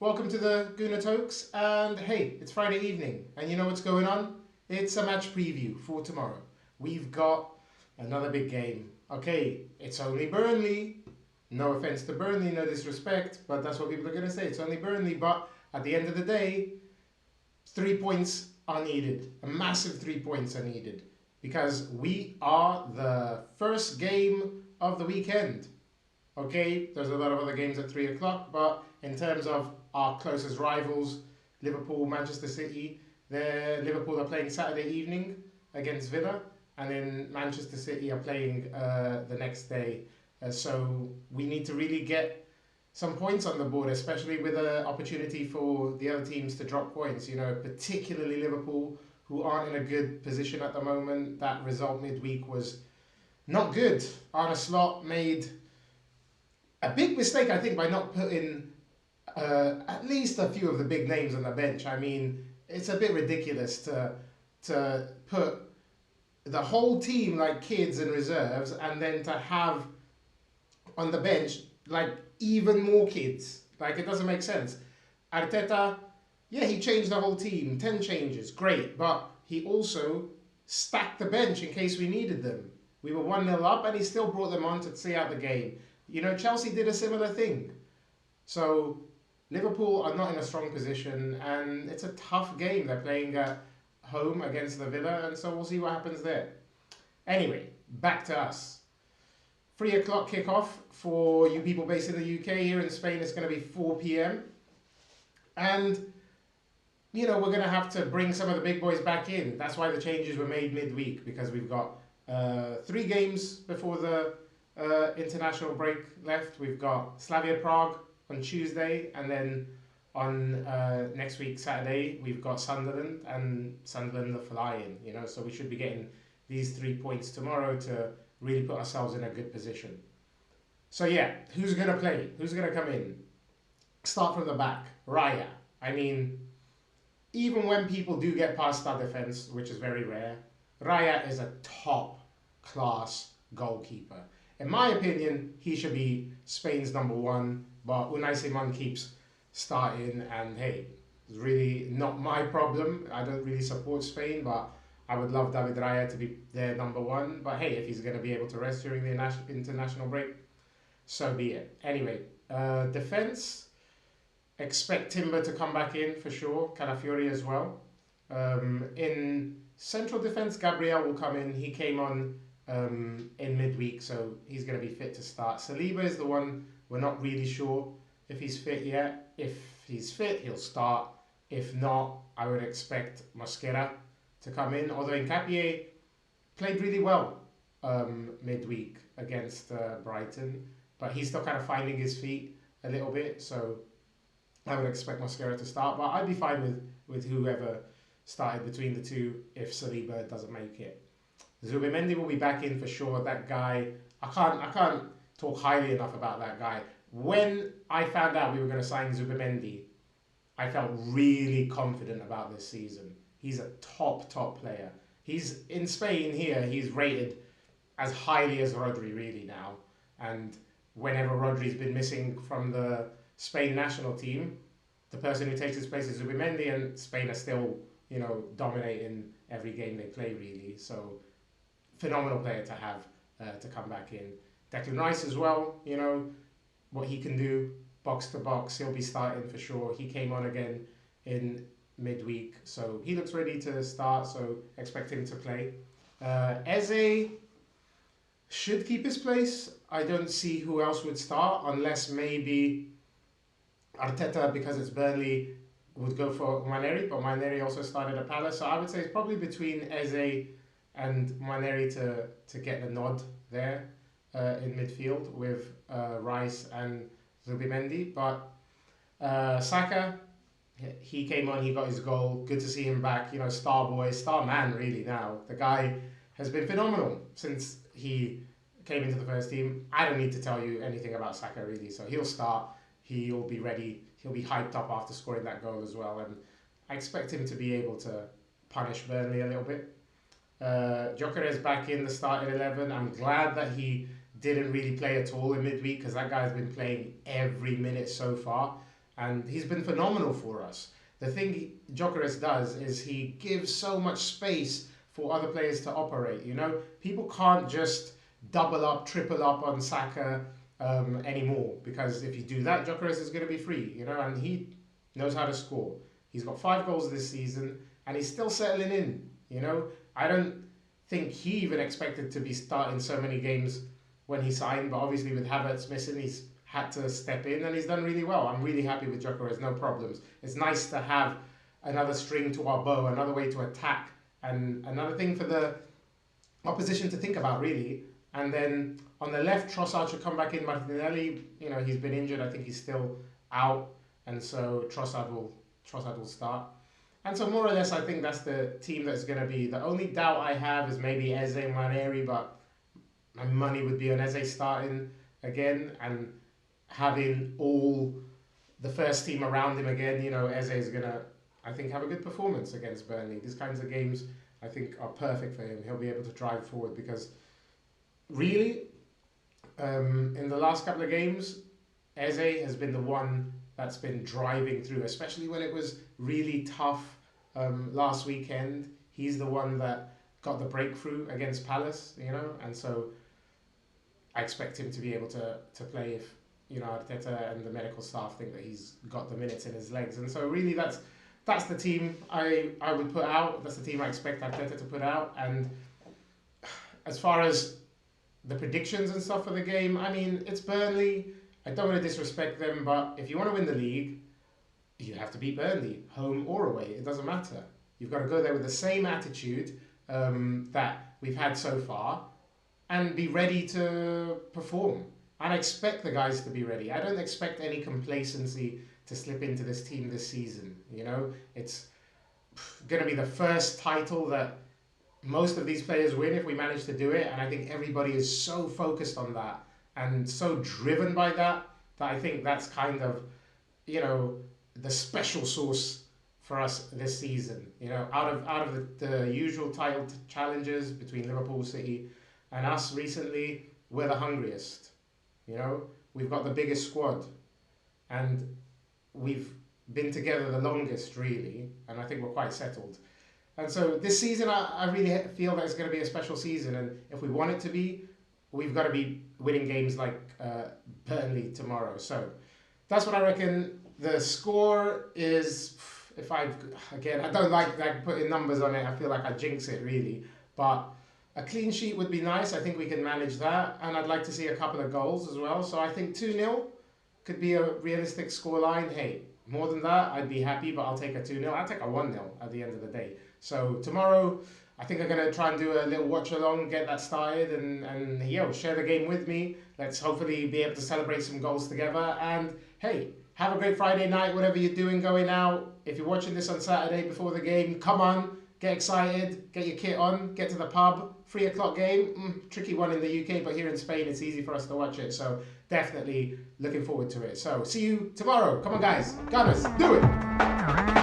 Welcome to the Guna Tokes, and hey, it's Friday evening, and you know what's going on? It's a match preview for tomorrow. We've got another big game. Okay, it's only Burnley. No offense to Burnley, no disrespect, but that's what people are going to say. It's only Burnley, but at the end of the day, 3 points are needed. A massive 3 points are needed because we are the first game of the weekend. Okay, there's a lot of other games at 3 o'clock, but in terms of our closest rivals, Liverpool, Manchester City, Liverpool are playing Saturday evening against Villa, and then Manchester City are playing the next day. So we need to really get some points on the board, especially with an opportunity for the other teams to drop points. You know, particularly Liverpool, who aren't in a good position at the moment. That result midweek was not good. Arne Slot made a big mistake, I think, by not putting at least a few of the big names on the bench. I mean, it's a bit ridiculous to put the whole team like kids in reserves and then to have on the bench like even more kids. Like, it doesn't make sense. Arteta, yeah, he changed the whole team, 10 changes, great, but he also stacked the bench in case we needed them. We were 1-0 up and he still brought them on to see out the game. You know, Chelsea did a similar thing. So Liverpool are not in a strong position, and it's a tough game. They're playing at home against the Villa, and so we'll see what happens there. Anyway, back to us. 3 o'clock kickoff for you people based in the UK. Here in Spain, it's going to be 4 p.m. And, you know, we're going to have to bring some of the big boys back in. That's why the changes were made midweek, because we've got 3 games before the international break left. We've got Slavia Prague on Tuesday, and then on next week Saturday we've got Sunderland, and Sunderland are flying, you know, so we should be getting these 3 points tomorrow to really put ourselves in a good position. So yeah, who's going to play? Who's going to come in? Start from the back. Raya. I mean, even when people do get past our defence, which is very rare, Raya is a top class goalkeeper. In my opinion, he should be Spain's #1, but Unai Simon keeps starting, and hey, it's really not my problem. I don't really support Spain, but I would love David Raya to be their #1. But hey, if he's going to be able to rest during the international break, so be it. Anyway, defence, expect Timber to come back in for sure, Calafiori as well. In central defence, Gabriel will come in. He came on in midweek, so he's going to be fit to start. Saliba is the one we're not really sure if he's fit yet. If he's fit, he'll start. If not, I would expect Mosquera to come in, although Nkapie played really well midweek against Brighton, but he's still kind of finding his feet a little bit, so I would expect Mosquera to start, but I'd be fine with whoever started between the two if Saliba doesn't make it. Zubimendi will be back in for sure. That guy, I can't talk highly enough about that guy. When I found out we were going to sign Zubimendi, I felt really confident about this season. He's a top player. He's in Spain here. He's rated as highly as Rodri really now. And whenever Rodri's been missing from the Spain national team, the person who takes his place is Zubimendi, and Spain are still, you know, dominating every game they play really. So phenomenal player to have to come back in. Declan Rice as well, you know, what he can do, box to box, he'll be starting for sure. He came on again in midweek, so he looks ready to start, so expect him to play. Eze should keep his place. I don't see who else would start, unless maybe Arteta, because it's Burnley, would go for Maneri, but Maneri also started at Palace, so I would say it's probably between Eze and Maneri to get the nod there in midfield with Rice and Zubimendi. But Saka, he came on, he got his goal. Good to see him back. You know, star boy, star man really now. The guy has been phenomenal since he came into the first team. I don't need to tell you anything about Saka really. So he'll start. He'll be ready. He'll be hyped up after scoring that goal as well. And I expect him to be able to punish Burnley a little bit. Gyökeres back in the starting 11. I'm glad that he didn't really play at all in midweek, because that guy's been playing every minute so far, and he's been phenomenal for us. The thing Gyökeres does is he gives so much space for other players to operate. You know, people can't just double up, triple up on Saka anymore, because if you do that, Gyökeres is going to be free. You know, and he knows how to score. He's got 5 goals this season, and he's still settling in. You know, I don't think he even expected to be starting so many games when he signed, but obviously with Havertz missing, he's had to step in, and he's done really well. I'm really happy with Gyökeres, no problems. It's nice to have another string to our bow, another way to attack, and another thing for the opposition to think about, really. And then on the left, Trossard should come back in. Martinelli, you know, he's been injured. I think he's still out, and so Trossard will start. And so more or less, I think that's the team that's going to be. The only doubt I have is maybe Eze and Maneri, but my money would be on Eze starting again and having all the first team around him again. You know, Eze is going to, I think, have a good performance against Burnley. These kinds of games, I think, are perfect for him. He'll be able to drive forward because really, in the last couple of games, Eze has been the one that's been driving through, especially when it was really tough last weekend. He's the one that got the breakthrough against Palace, you know, and so I expect him to be able to play if, you know, Arteta and the medical staff think that he's got the minutes in his legs. And so really that's the team I would put out. That's the team I expect Arteta to put out. And as far as the predictions and stuff for the game, I mean, it's Burnley. I don't want to disrespect them, but if you want to win the league, you have to beat Burnley, home or away. It doesn't matter. You've got to go there with the same attitude that we've had so far and be ready to perform. And I expect the guys to be ready. I don't expect any complacency to slip into this team this season. You know, it's going to be the first title that most of these players win if we manage to do it. And I think everybody is so focused on that and so driven by that, that I think that's kind of, you know, the special sauce for us this season. You know, out of the usual title challenges between Liverpool, City and us recently, we're the hungriest. You know, we've got the biggest squad and we've been together the longest, really, and I think we're quite settled. And so this season, I really feel that it's going to be a special season, and if we want it to be, we've got to be winning games like Burnley tomorrow. So that's what I reckon. The score is, I don't like putting numbers on it. I feel like I jinx it, really. But a clean sheet would be nice. I think we can manage that. And I'd like to see a couple of goals as well. So I think 2-0 could be a realistic scoreline. Hey, more than that, I'd be happy, but I'll take a 2-0. I'll take a 1-0 at the end of the day. So tomorrow, I think I'm going to try and do a little watch along, get that started, and share the game with me. Let's hopefully be able to celebrate some goals together. And hey, have a great Friday night, whatever you're doing going out. If you're watching this on Saturday before the game, come on, get excited, get your kit on, get to the pub. 3 o'clock game, tricky one in the UK, but here in Spain, it's easy for us to watch it. So definitely looking forward to it. So see you tomorrow. Come on, guys. Gunners, do it.